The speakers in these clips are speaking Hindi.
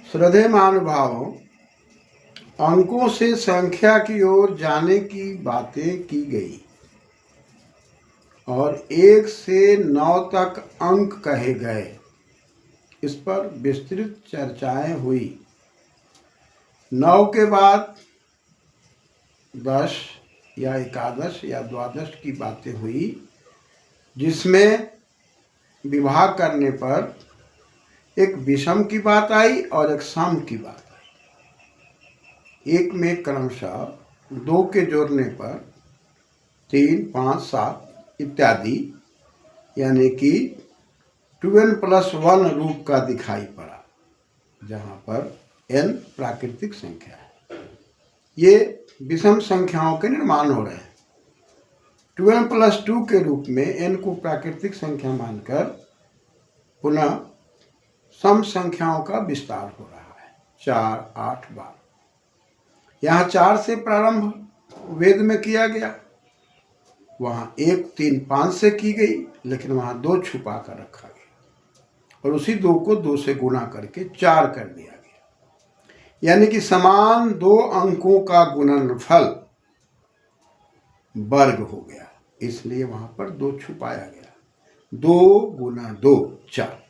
श्रद्धेय महानुभावों, अंकों से संख्या की ओर जाने की बातें की गई और 1 से 9 तक अंक कहे गए। इस पर विस्तृत चर्चाएं हुई। 9 के बाद 10 या एकादश या द्वादश की बातें हुई, जिसमें विभाग करने पर एक विषम की बात आई और एक सम की बात आई। एक में क्रमशः 2 के जोड़ने पर 3, 5, 7 इत्यादि, यानी कि 2n+1 रूप का दिखाई पड़ा, जहाँ पर n प्राकृतिक संख्या है। ये विषम संख्याओं के निर्माण हो रहे हैं। 2n+2 के रूप में n को प्राकृतिक संख्या मानकर पुनः सम संख्याओं का विस्तार हो रहा है। 4, 8, 12। यहाँ 4 से प्रारंभ वेद में किया गया, वहाँ 1, 3, 5 से की गई, लेकिन वहाँ 2 छुपा कर रखा गया और उसी 2 को 2 से गुणा करके 4 कर दिया गया। यानी कि समान 2 अंकों का गुणनफल वर्ग हो गया, इसलिए वहाँ पर 2 छुपाया गया। 2 × 2 4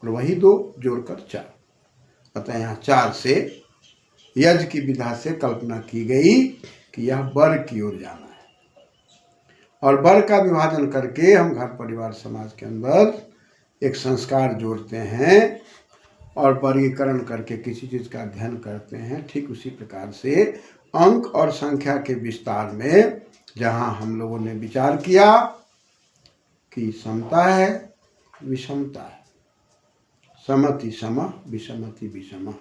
और वही 2 जोड़कर 4। अतः यहाँ 4 से यज्ञ की विधा से कल्पना की गई कि यह वर्ग की ओर जाना है, और वर्ग का विभाजन करके हम घर परिवार समाज के अंदर एक संस्कार जोड़ते हैं और वर्गीकरण करके किसी चीज का अध्ययन करते हैं। ठीक उसी प्रकार से अंक और संख्या के विस्तार में जहाँ हम लोगों ने विचार किया कि समता है, विषमता है, समति सम, विषमति विषम।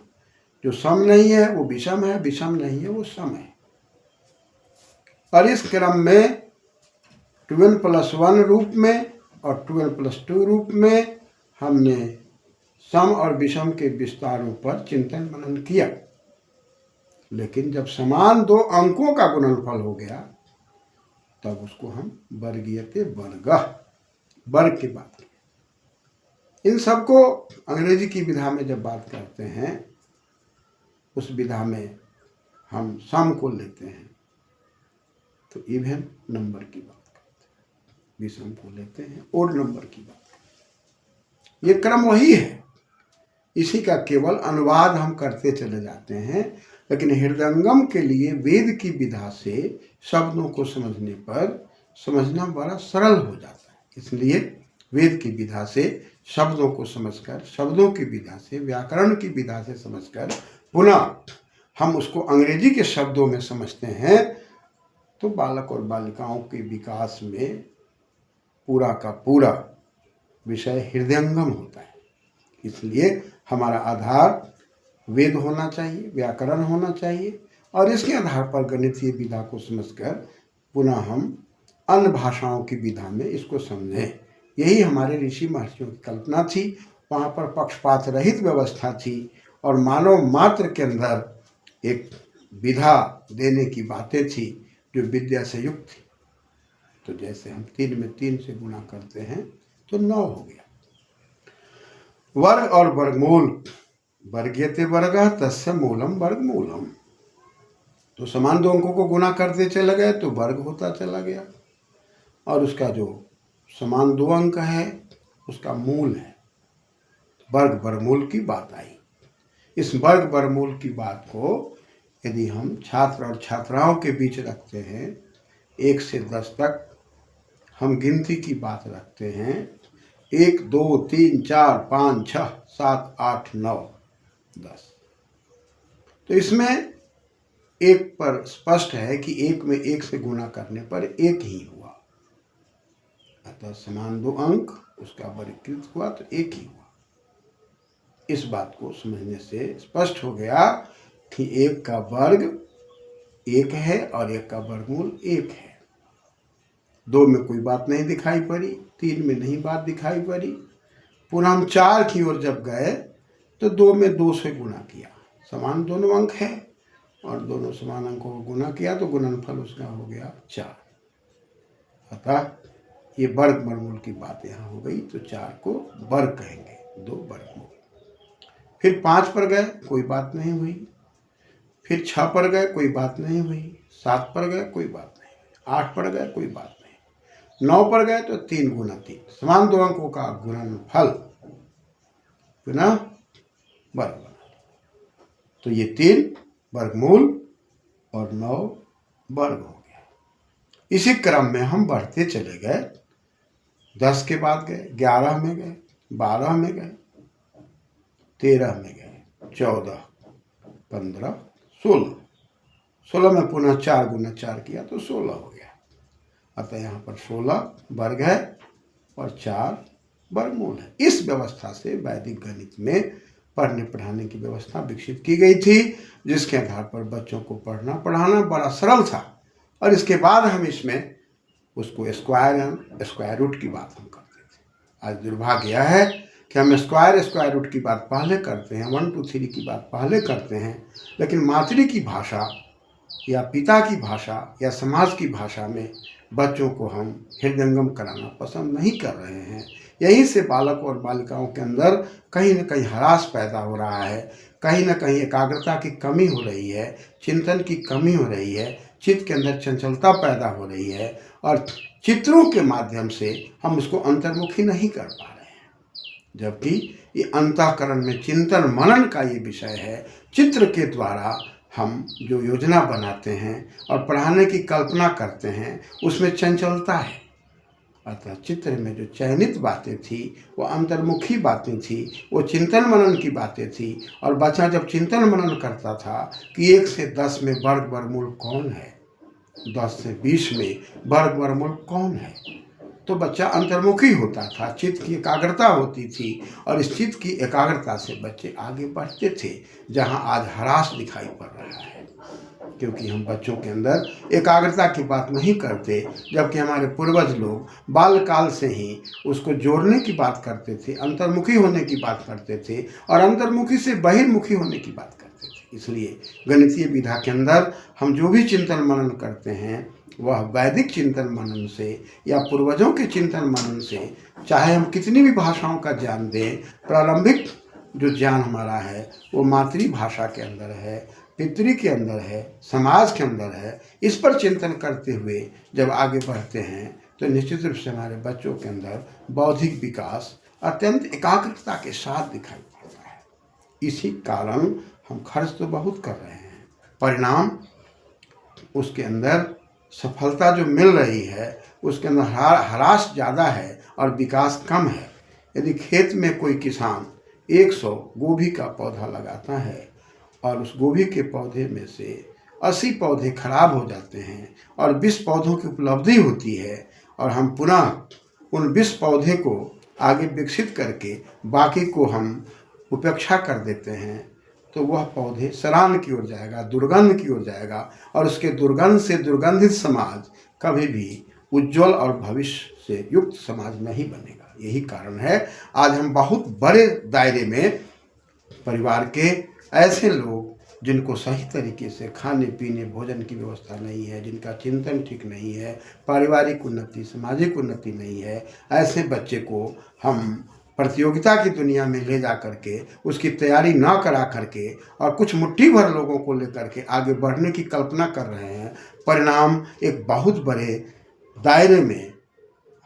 जो सम नहीं है वो विषम है, विषम नहीं है वो सम है। और इस क्रम में 2n+1 रूप में और 2n+2 रूप में हमने सम और विषम के विस्तारों पर चिंतन मनन किया। लेकिन जब समान 2 अंकों का गुणनफल हो गया, तब उसको हम वर्गीयते वर्ग की बात की। इन सबको अंग्रेजी की विधा में जब बात करते हैं, उस विधा में हम सम को लेते हैं तो इवन नंबर की बात करते हैं, विषम को लेते हैं ओड नंबर की बात करते हैं। ये क्रम वही है, इसी का केवल अनुवाद हम करते चले जाते हैं। लेकिन हृदयंगम के लिए वेद की विधा से शब्दों को समझने पर समझना बड़ा सरल हो जाता है। इसलिए वेद की विधा से शब्दों को समझकर, शब्दों की विधा से, व्याकरण की विधा से समझकर पुनः हम उसको अंग्रेजी के शब्दों में समझते हैं, तो बालक और बालिकाओं के विकास में पूरा का पूरा विषय हृदयंगम होता है। इसलिए हमारा आधार वेद होना चाहिए, व्याकरण होना चाहिए, और इसके आधार पर गणितीय विधा को समझकर पुनः हम अन्य भाषाओं की विधा में इसको समझें। यही हमारे ऋषि महर्षियों की कल्पना थी। वहाँ पर पक्षपात रहित व्यवस्था थी और मानव मात्र के अंदर एक विधा देने की बातें थी जो विद्या से युक्त थी। तो जैसे हम 3 में 3 से गुणा करते हैं तो 9 हो गया। वर्ग और वर्गमूल, वर्गीयते वर्गः तस्य मूलम वर्गमूलम। तो समान 2 अंकों को गुणा करते चले गए तो वर्ग होता चला गया, और उसका जो समान 2 अंक है उसका मूल है। वर्ग वर्गमूल की बात आई। इस वर्ग वर्गमूल की बात को यदि हम छात्र और छात्राओं के बीच रखते हैं, 1 से 10 तक हम गिनती की बात रखते हैं, 1, 2, 3, 4, 5, 6, 7, 8, 9, 10। तो इसमें एक पर स्पष्ट है कि 1 में 1 से गुणा करने पर 1 ही हुआ, अतः समान 2 अंक उसका वर्गीकृत हुआ तो 1 ही हुआ। इस बात को समझने से स्पष्ट हो गया कि 1 का वर्ग 1 है और 1 का वर्गमूल 1 है। 2 में कोई बात नहीं दिखाई पड़ी, 3 में नहीं बात दिखाई पड़ी। पुनः हम 4 की ओर जब गए तो 2 में 2 से गुणा किया, समान दोनों अंक है और दोनों समान अंकों को गुणा किया तो गुणनफल उसका हो गया 4। अतः ये वर्ग वर्गमूल की बात यहाँ हो गई, तो 4 को वर्ग कहेंगे, 2 वर्गमूल। फिर 5 पर गए, कोई बात नहीं हुई। फिर 6 पर गए, कोई बात नहीं हुई। 7 पर गए, कोई बात नहीं हुई। 8 पर गए, कोई बात नहीं। 9 पर गए तो 3 गुना 3, समान 2 अंकों का गुणनफल गुना वर्ग बना। तो ये 3 वर्गमूल और 9 वर्ग हो गया। इसी क्रम में हम बढ़ते चले गए। 10 के बाद गए, 11 में गए, 12 में गए, 13 में गए, 14, 15, 16। 16 में पुनः 4 गुना 4 किया तो 16 हो गया। अतः यहाँ पर 16 वर्ग है और 4 वर्गमूल है। इस व्यवस्था से वैदिक गणित में पढ़ने पढ़ाने की व्यवस्था विकसित की गई थी, जिसके आधार पर बच्चों को पढ़ना पढ़ाना बड़ा सरल था। और इसके बाद हम इसमें उसको स्क्वायर रूट की बात हम करते थे। आज दुर्भाग्य यह है कि हम स्क्वायर रूट की बात पहले करते हैं, 1 2 3 की बात पहले करते हैं, लेकिन मातृ की भाषा या पिता की भाषा या समाज की भाषा में बच्चों को हम हृदयंगम कराना पसंद नहीं कर रहे हैं। यहीं से बालक और बालिकाओं के अंदर कहीं न कहीं ह्रास पैदा हो रहा है, कहीं न कहीं एकाग्रता की कमी हो रही है, चिंतन की कमी हो रही है, चित्त के अंदर चंचलता पैदा हो रही है और चित्रों के माध्यम से हम उसको अंतर्मुखी नहीं कर पा रहे हैं। जबकि ये अंतःकरण में चिंतन मनन का ये विषय है। चित्र के द्वारा हम जो योजना बनाते हैं और पढ़ाने की कल्पना करते हैं उसमें चंचलता है। अतः चित्र में जो चयनित बातें थी वो अंतर्मुखी बातें थी, वो चिंतन मनन की बातें थी। और बच्चा जब चिंतन मनन करता था कि 1 से 10 में वर्ग वर्गमूल कौन है, 10 से 20 में वर्ग वर्गमूल कौन है, तो बच्चा अंतर्मुखी होता था, चित्त की एकाग्रता होती थी और इस चित्त की एकाग्रता से बच्चे आगे बढ़ते थे, जहां आज ह्रास दिखाई पड़ रहा है। क्योंकि हम बच्चों के अंदर एकाग्रता की बात नहीं करते, जबकि हमारे पूर्वज लोग बालकाल से ही उसको जोड़ने की बात करते थे, अंतर्मुखी होने की बात करते थे और अंतर्मुखी से बहिर्मुखी होने की बात करते थे। इसलिए गणितीय विधा के अंदर हम जो भी चिंतन मनन करते हैं वह वैदिक चिंतन मनन से या पूर्वजों के चिंतन मनन से, चाहे हम कितनी भी भाषाओं का ज्ञान दें, प्रारंभिक जो ज्ञान हमारा है वो मातृभाषा के अंदर है, पितृ के अंदर है, समाज के अंदर है। इस पर चिंतन करते हुए जब आगे बढ़ते हैं तो निश्चित रूप से हमारे बच्चों के अंदर बौद्धिक विकास अत्यंत एकाग्रता के साथ दिखाई पड़ता है। इसी कारण हम खर्च तो बहुत कर रहे हैं, परिणाम उसके अंदर सफलता जो मिल रही है उसके अंदर ह्रास ज़्यादा है और विकास कम है। यदि खेत में कोई किसान 100 गोभी का पौधा लगाता है और उस गोभी के पौधे में से 80 पौधे खराब हो जाते हैं और 20 पौधों की उपलब्धि होती है और हम पुनः उन 20 पौधे को आगे विकसित करके बाकी को हम उपेक्षा कर देते हैं, तो वह पौधे सराहन की ओर जाएगा, दुर्गंध की ओर जाएगा और उसके दुर्गंध से दुर्गंधित समाज कभी भी उज्जवल और भविष्य से युक्त समाज नहीं बनेगा। यही कारण है आज हम बहुत बड़े दायरे में परिवार के ऐसे लोग जिनको सही तरीके से खाने पीने भोजन की व्यवस्था नहीं है, जिनका चिंतन ठीक नहीं है, पारिवारिक उन्नति सामाजिक उन्नति नहीं है, ऐसे बच्चे को हम प्रतियोगिता की दुनिया में ले जा करके उसकी तैयारी ना करा करके और कुछ मुट्ठी भर लोगों को लेकर के आगे बढ़ने की कल्पना कर रहे हैं। परिणाम एक बहुत बड़े दायरे में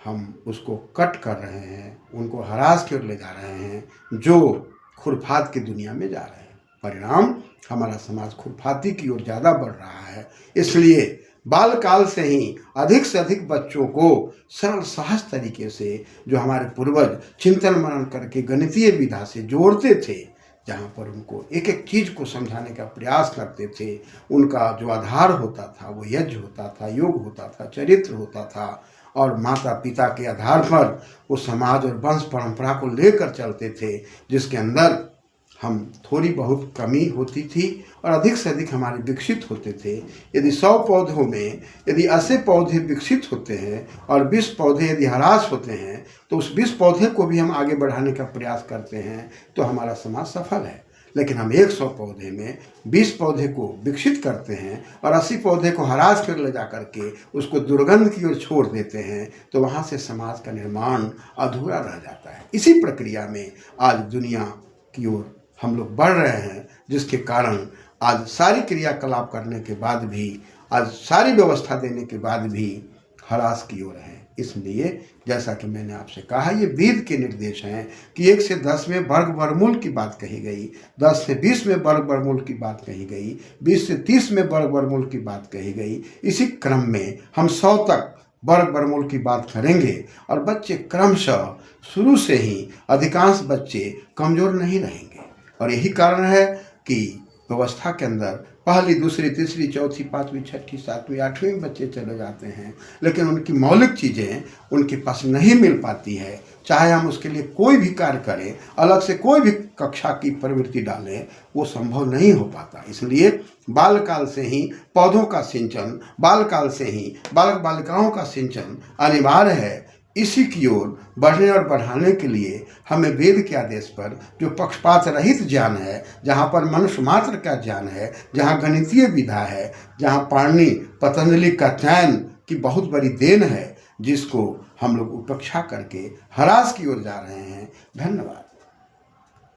हम उसको कट कर रहे हैं, उनको ह्रास की ओर ले जा रहे हैं, जो खुरफात की दुनिया में जा रहे हैं। परिणाम हमारा समाज खुरफाती की ओर ज़्यादा बढ़ रहा है। इसलिए बालकाल से ही अधिक से अधिक बच्चों को सरल सहज तरीके से जो हमारे पूर्वज चिंतन मनन करके गणितीय विधा से जोड़ते थे, जहाँ पर उनको एक एक चीज़ को समझाने का प्रयास करते थे, उनका जो आधार होता था वो यज्ञ होता था, योग होता था, चरित्र होता था और माता पिता के आधार पर वो समाज और वंश परंपरा को लेकर चलते थे, जिसके अंदर हम थोड़ी बहुत कमी होती थी और अधिक से अधिक हमारे विकसित होते थे। यदि 100 पौधों में यदि 80 पौधे विकसित होते हैं और 20 पौधे यदि ह्रास होते हैं, तो उस 20 पौधे को भी हम आगे बढ़ाने का प्रयास करते हैं तो हमारा समाज सफल है। लेकिन हम 100 पौधे में 20 पौधे को विकसित करते हैं और 80 पौधे को ह्रास कर ले जा करके उसको दुर्गंध की ओर छोड़ देते हैं, तो वहाँ से समाज का निर्माण अधूरा रह जाता है। इसी प्रक्रिया में आज दुनिया की ओर हम लोग बढ़ रहे हैं, जिसके कारण आज सारी क्रियाकलाप करने के बाद भी, आज सारी व्यवस्था देने के बाद भी ह्रास की ओर है। इसलिए जैसा कि मैंने आपसे कहा, ये वेद के निर्देश हैं कि 1 से 10 में वर्ग वर्गमूल की बात कही गई, 10 से 20 में वर्ग वर्गमूल की बात कही गई, 20 से 30 में वर्ग वर्गमूल की बात कही गई। इसी क्रम में हम 100 तक वर्ग वर्गमूल की बात करेंगे और बच्चे क्रमशः शुरू से ही अधिकांश बच्चे कमज़ोर नहीं रहेंगे। और यही कारण है कि व्यवस्था के अंदर पहली, दूसरी, तीसरी, चौथी, पाँचवीं, छठी, सातवीं, आठवीं में बच्चे चले जाते हैं, लेकिन उनकी मौलिक चीज़ें उनके पास नहीं मिल पाती है। चाहे हम उसके लिए कोई भी कार्य करें, अलग से कोई भी कक्षा की प्रवृत्ति डालें, वो संभव नहीं हो पाता। इसलिए बालकाल से ही पौधों का सिंचन, बालकाल से ही बालक बालिकाओं का सिंचन अनिवार्य है। इसी की ओर बढ़ने और बढ़ाने के लिए हमें वेद के आदेश पर, जो पक्षपात रहित ज्ञान है, जहाँ पर मनुष्य मात्र का ज्ञान है, जहाँ गणितीय विधा है, जहाँ पाणिनि पतंजलि का चयन की बहुत बड़ी देन है, जिसको हम लोग उपेक्षा करके ह्रास की ओर जा रहे हैं। धन्यवाद।